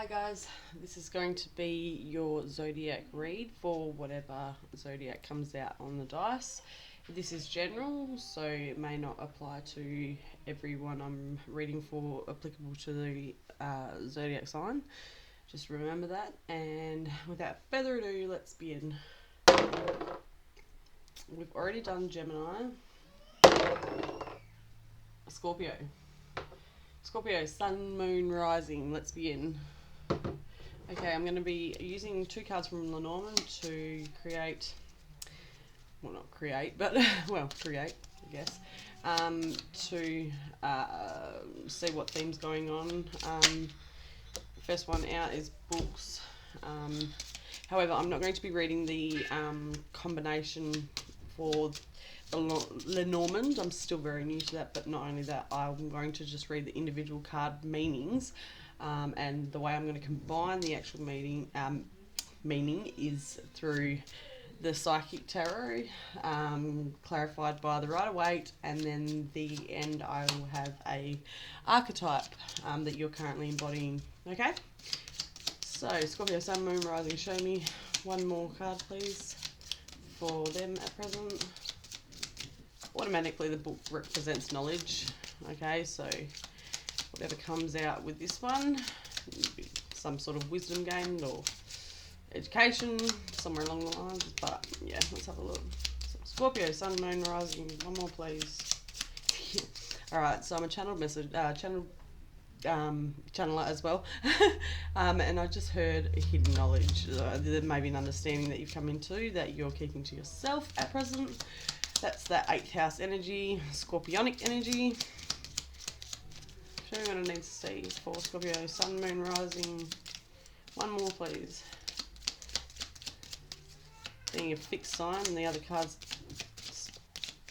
Hi guys, this is going to be your zodiac read for whatever zodiac comes out on the dice. This is general, so it may not apply to everyone I'm reading for applicable to the zodiac sign. Just remember that, and without further ado, let's begin. We've already done Gemini, Scorpio, Sun, Moon, Rising. Let's begin. Okay, I'm going to be using two cards from Lenormand to create, well not create, but well create, I guess, to see what theme's going on. First one out is books. However, I'm not going to be reading the combination for the Lenormand. I'm still very new to that, but not only that, I'm going to just read the individual card meanings. And the way I'm going to combine the actual meaning is through the Psychic Tarot, clarified by the Rider-Waite, and then the end I will have a archetype that you're currently embodying. Okay? So, Scorpio, Sun, Moon, Rising, show me one more card, please, for them at present. Automatically, the book represents knowledge. Okay, so whatever comes out with this one, some sort of wisdom gained or education, somewhere along the lines. But yeah, let's have a look. So, Scorpio, Sun, Moon, Rising, one more please. Alright, so I'm a channeler as well. And I just heard hidden knowledge. There may be an understanding that you've come into that you're keeping to yourself at present. That's that 8th house energy, Scorpionic energy. Show me what I need to see for Scorpio, Sun, Moon, Rising. One more, please. Being a fixed sign, and the other card's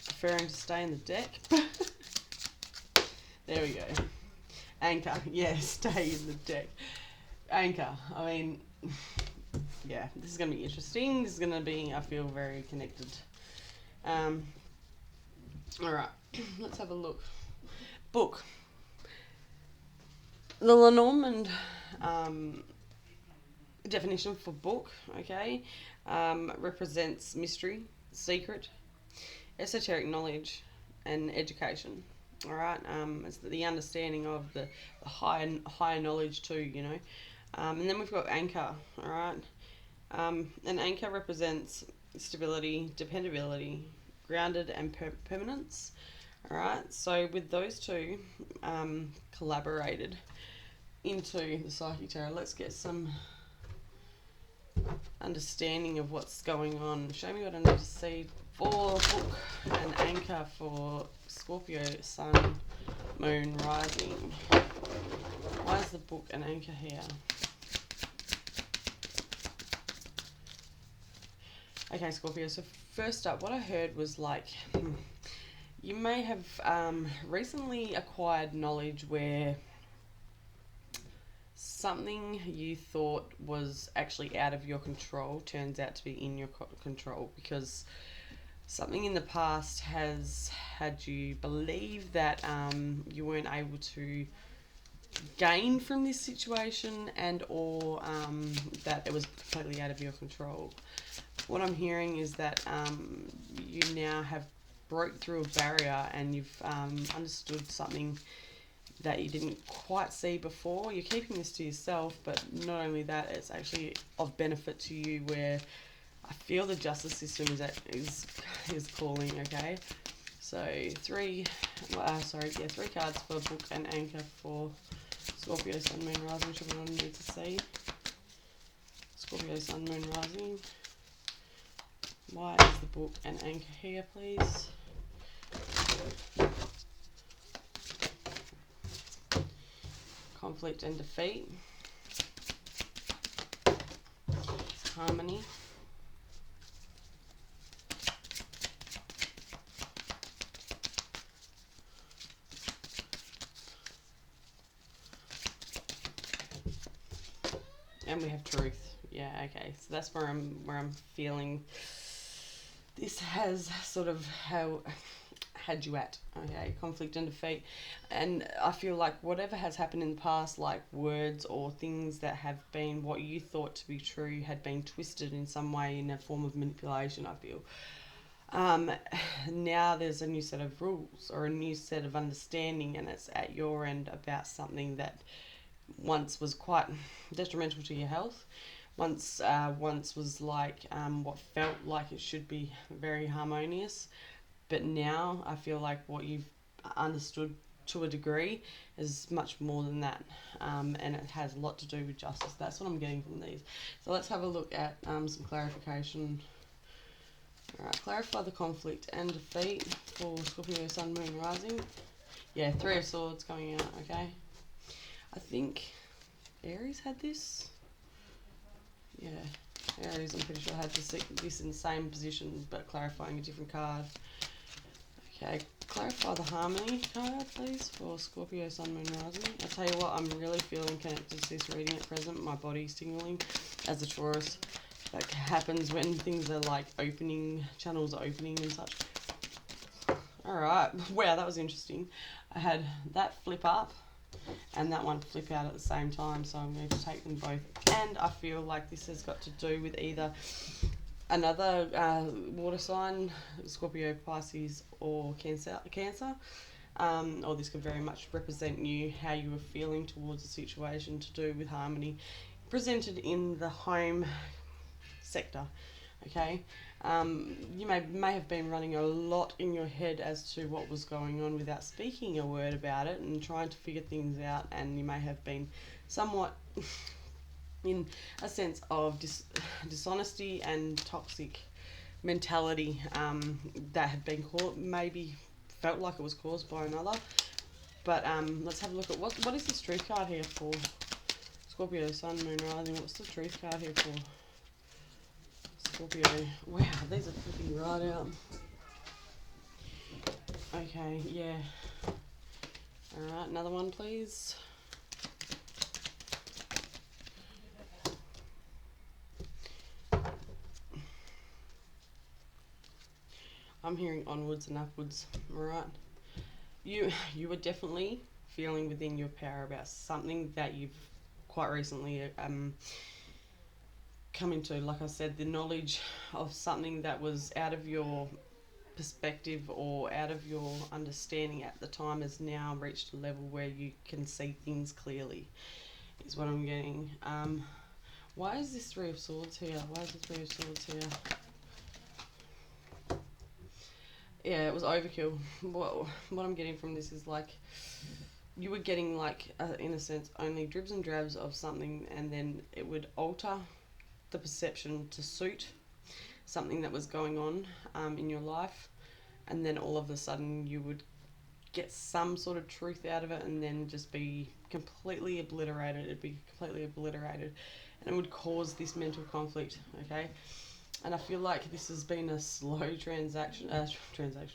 preferring to stay in the deck. There we go. Anchor. Yeah, stay in the deck. Anchor. I mean, yeah, this is going to be interesting. This is going to be, I feel, very connected. Alright, let's have a look. Book. The Lenormand definition for book, okay, represents mystery, secret, esoteric knowledge, and education. All right, it's the understanding of the higher knowledge too, you know. And then we've got anchor. All right, an anchor represents stability, dependability, grounded, and permanence. All right, so with those two collaborated into the Psychic Tarot, let's get some understanding of what's going on. Show me what I need to see for book and anchor for Scorpio, Sun, Moon, Rising. Why is the book and anchor here? Okay, Scorpio, so first up, what I heard was like, you may have recently acquired knowledge where something you thought was actually out of your control turns out to be in your control, because something in the past has had you believe that you weren't able to gain from this situation, and or that it was completely out of your control. What I'm hearing is that you now have broke through a barrier and you've understood something that you didn't quite see before. You're keeping this to yourself, but not only that, it's actually of benefit to you, where I feel the justice system is calling. Okay, so three cards for book and anchor for Scorpio, Sun, Moon, Rising. Which one I need to see? Scorpio, Sun, Moon, Rising. Why is the book and anchor here, please? Conflict and defeat. Harmony. And we have truth. Yeah, okay. So that's where I'm feeling this has sort of had you at. Okay, conflict and defeat. And I feel like whatever has happened in the past, like words or things that have been what you thought to be true, had been twisted in some way in a form of manipulation, I feel. Now there's a new set of rules or a new set of understanding, and it's at your end about something that once was quite detrimental to your health. Once was like what felt like it should be very harmonious, but now I feel like what you've understood to a degree is much more than that, and it has a lot to do with justice. That's what I'm getting from these. So let's have a look at some clarification. Alright, clarify the conflict and defeat for Scorpio, Sun, Moon, Rising. Yeah, Three of Swords coming out, okay. I think Aries had this. Yeah, Aries, I'm pretty sure had this in the same position, but clarifying a different card. Okay, clarify the harmony card, please, for Scorpio, Sun, Moon, Rising. I tell you what, I'm really feeling connected to this reading at present. My body's signaling as a Taurus. That happens when things are like opening, channels are opening and such. Alright, wow, that was interesting. I had that flip up and that one flip out at the same time, so I'm going to take them both. And I feel like this has got to do with either another water sign, Scorpio, Pisces, or Cancer. Or this could very much represent you, how you were feeling towards the situation, to do with harmony, presented in the home sector. Okay, you may have been running a lot in your head as to what was going on without speaking a word about it and trying to figure things out, and you may have been somewhat in a sense of dishonesty and toxic mentality that had been maybe felt like it was caused by another. But let's have a look at what is this truth card here for Scorpio, Sun, Moon, Rising. What's the truth card here for Scorpio? Wow, these are flipping right out. Okay, yeah. Alright, another one please. I'm hearing onwards and upwards. Alright. You were definitely feeling within your power about something that you've quite recently come into, like I said, the knowledge of something that was out of your perspective or out of your understanding at the time has now reached a level where you can see things clearly, is what I'm getting. Why is this Three of Swords here? Why is the Three of Swords here? Yeah, it was overkill. What I'm getting from this is like you were getting like in a sense only dribs and drabs of something, and then it would alter the perception to suit something that was going on in your life, and then all of a sudden you would get some sort of truth out of it and then just be completely obliterated. It'd be completely obliterated, and it would cause this mental conflict. Okay, and I feel like this has been a slow transaction.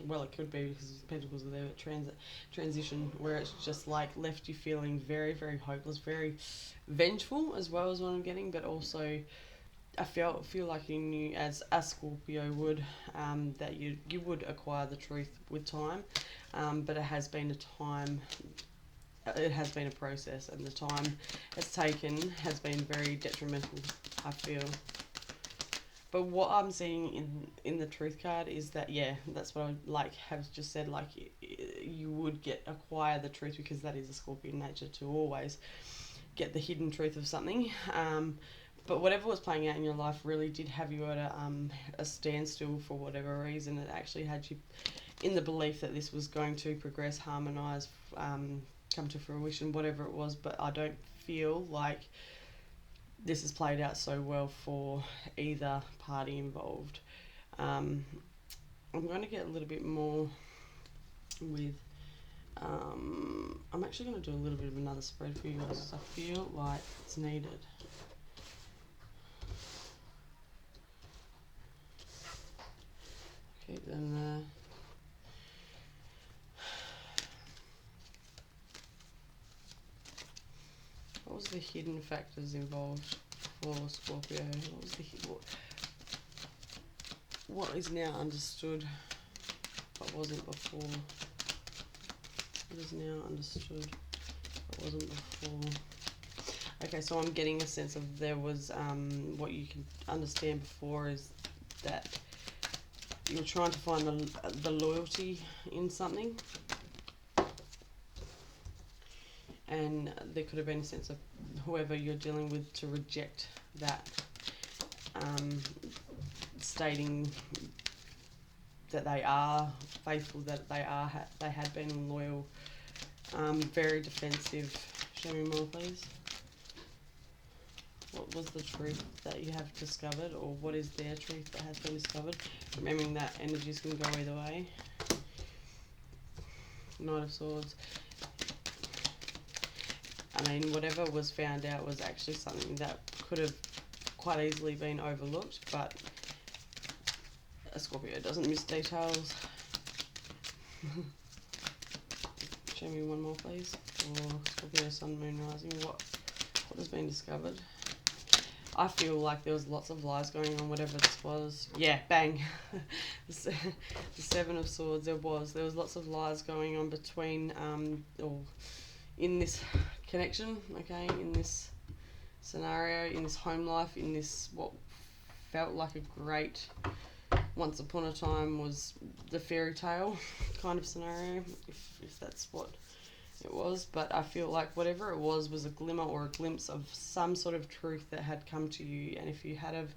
Well, it could be because Pentacles are there, but transition where it's just like left you feeling very, very hopeless, very vengeful as well as what I'm getting, but also I feel like you knew, as a Scorpio would, that you would acquire the truth with time, but it has been a time, it has been a process, and the time it's taken has been very detrimental, I feel. But what I'm seeing in the truth card is that, yeah, that's what I have just said, like you would acquire the truth, because that is a Scorpion nature, to always get the hidden truth of something. But whatever was playing out in your life really did have you at a standstill for whatever reason. It actually had you in the belief that this was going to progress, harmonise, come to fruition, whatever it was. But I don't feel like this has played out so well for either party involved. I'm going to get a little bit more with... I'm actually going to do a little bit of another spread for you guys, because I feel like it's needed. Keep them there. What was the hidden factors involved for Scorpio? What is now understood? but wasn't before. It is now understood, but wasn't before. Okay, so I'm getting a sense of there was, what you can understand before is that you're trying to find the loyalty in something. And there could have been a sense of whoever you're dealing with to reject that, stating that they are faithful, that they had been loyal, very defensive. Show me more, please. What was the truth that you have discovered, or what is their truth that has been discovered? Remembering that energies can go either way. Knight of Swords. I mean, whatever was found out was actually something that could have quite easily been overlooked, but a Scorpio doesn't miss details. Show me one more, please. Or Scorpio, Sun, Moon, Rising. What has been discovered? I feel like there was lots of lies going on, whatever this was. Yeah, bang. The Seven of Swords, there was lots of lies going on between, or in this connection, okay, in this scenario, in this home life, in this what felt like a great once upon a time was the fairy tale kind of scenario, if that's what it was. But I feel like whatever it was a glimmer or a glimpse of some sort of truth that had come to you. And if you had have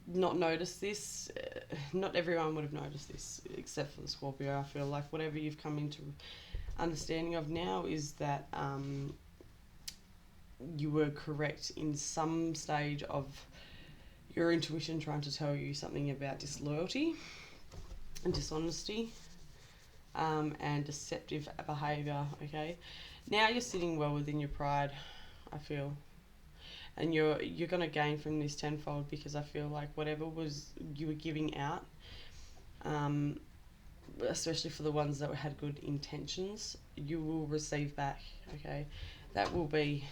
not noticed this, not everyone would have noticed this except for the Scorpio. I feel like whatever you've come into understanding of now is that you were correct in some stage of your intuition trying to tell you something about disloyalty and dishonesty, and deceptive behaviour, okay? Now you're sitting well within your pride, I feel. And you're going to gain from this tenfold, because I feel like whatever was you were giving out, especially for the ones that had good intentions, you will receive back, okay? That will be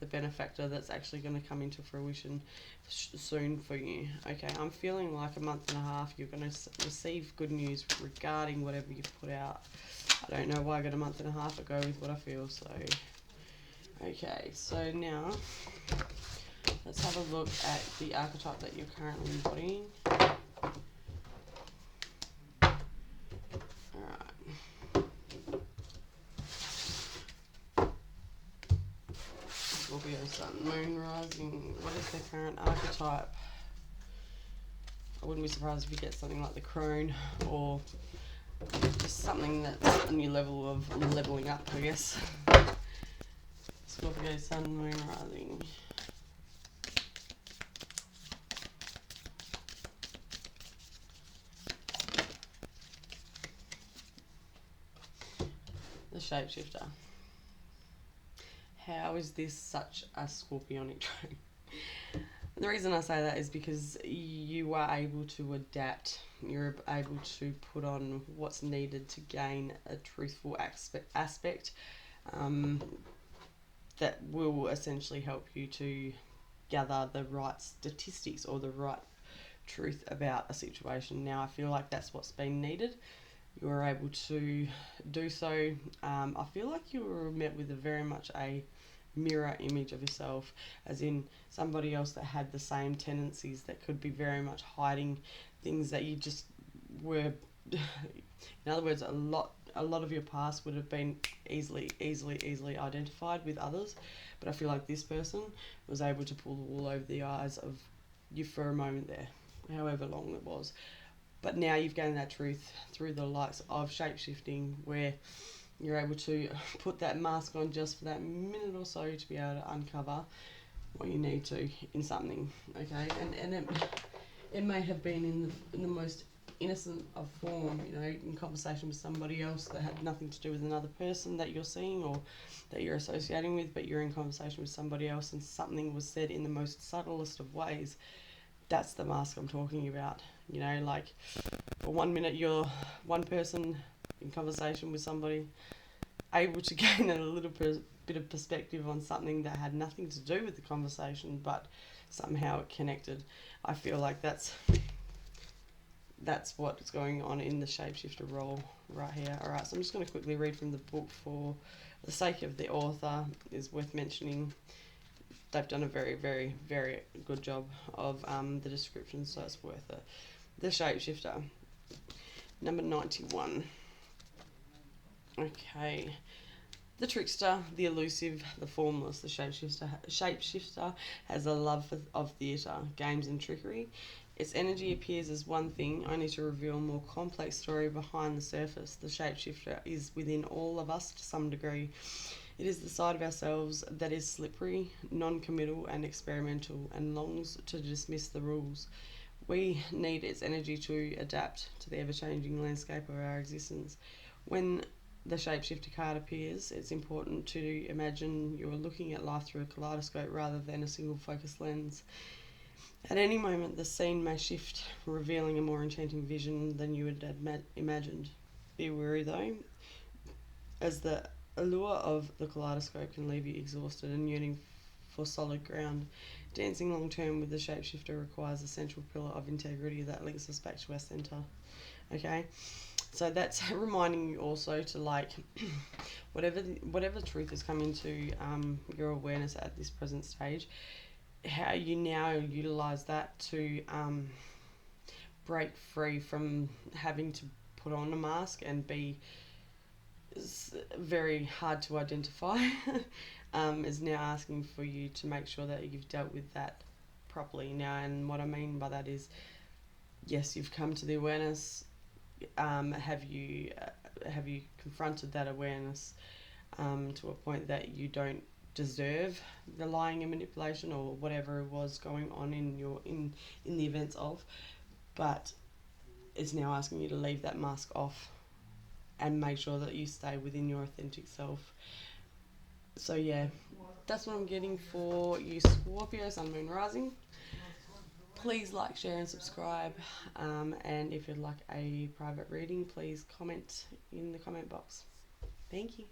the benefactor that's actually going to come into fruition soon for you, okay? I'm feeling like a month and a half you're going to receive good news regarding whatever you've put out. I don't know why I got a month and a half, I go with what I feel. So okay, so now let's have a look at the archetype that you're currently embodying. Scorpio, Sun, Moon, Rising. What is their current archetype? I wouldn't be surprised if you get something like the Crone, or just something that's a new level of leveling up, I guess. Scorpio, Sun, Moon, Rising. The Shapeshifter. How is this such a Scorpionic trait? The reason I say that is because you are able to adapt. You're able to put on what's needed to gain a truthful aspect that will essentially help you to gather the right statistics or the right truth about a situation. Now, I feel like that's what's been needed. You were able to do so. I feel like you were met with very much a mirror image of yourself, as in somebody else that had the same tendencies, that could be very much hiding things that you just were. In other words, a lot of your past would have been easily identified with others, but I feel like this person was able to pull the wool over the eyes of you for a moment there, however long it was. But now you've gained that truth through the likes of shapeshifting, where you're able to put that mask on just for that minute or so to be able to uncover what you need to in something, okay? And it may have been in the most innocent of form, you know, in conversation with somebody else that had nothing to do with another person that you're seeing or that you're associating with, but you're in conversation with somebody else and something was said in the most subtlest of ways. That's the mask I'm talking about. You know, like for 1 minute you're one person in conversation with somebody, able to gain a little bit of perspective on something that had nothing to do with the conversation, but somehow it connected. I feel like that's that's what's going on in the shapeshifter role right here. Alright, so I'm just going to quickly read from the book for the sake of the author. Is worth mentioning. They've done a very, very, very good job of the description, so it's worth it. The shapeshifter. Number 91. Okay. The trickster, the elusive, the formless, the shapeshifter has a love of theatre, games and trickery. Its energy appears as one thing, only to reveal a more complex story behind the surface. The shapeshifter is within all of us to some degree. It is the side of ourselves that is slippery, non-committal and experimental, and longs to dismiss the rules. We need its energy to adapt to the ever-changing landscape of our existence. When the shapeshifter card appears, it's important to imagine you're looking at life through a kaleidoscope rather than a single focus lens. At any moment, the scene may shift, revealing a more enchanting vision than you had imagined. Be wary though, as the allure of the kaleidoscope can leave you exhausted and yearning for solid ground. Dancing long term with the shapeshifter requires a central pillar of integrity that links us back to our centre. Okay, so that's reminding you also to, like, whatever truth is coming to your awareness at this present stage, how you now utilize that to break free from having to put on a mask and be very hard to identify. Is now asking for you to make sure that you've dealt with that properly now. And what I mean by that is, yes, you've come to the awareness. Have you confronted that awareness to a point that you don't deserve the lying and manipulation or whatever was going on in the events of, but it's now asking you to leave that mask off and make sure that you stay within your authentic self. So yeah, that's what I'm getting for you, Scorpio, Sun, Moon, Rising. Please like, share and subscribe, and if you'd like a private reading, please comment in the comment box. Thank you.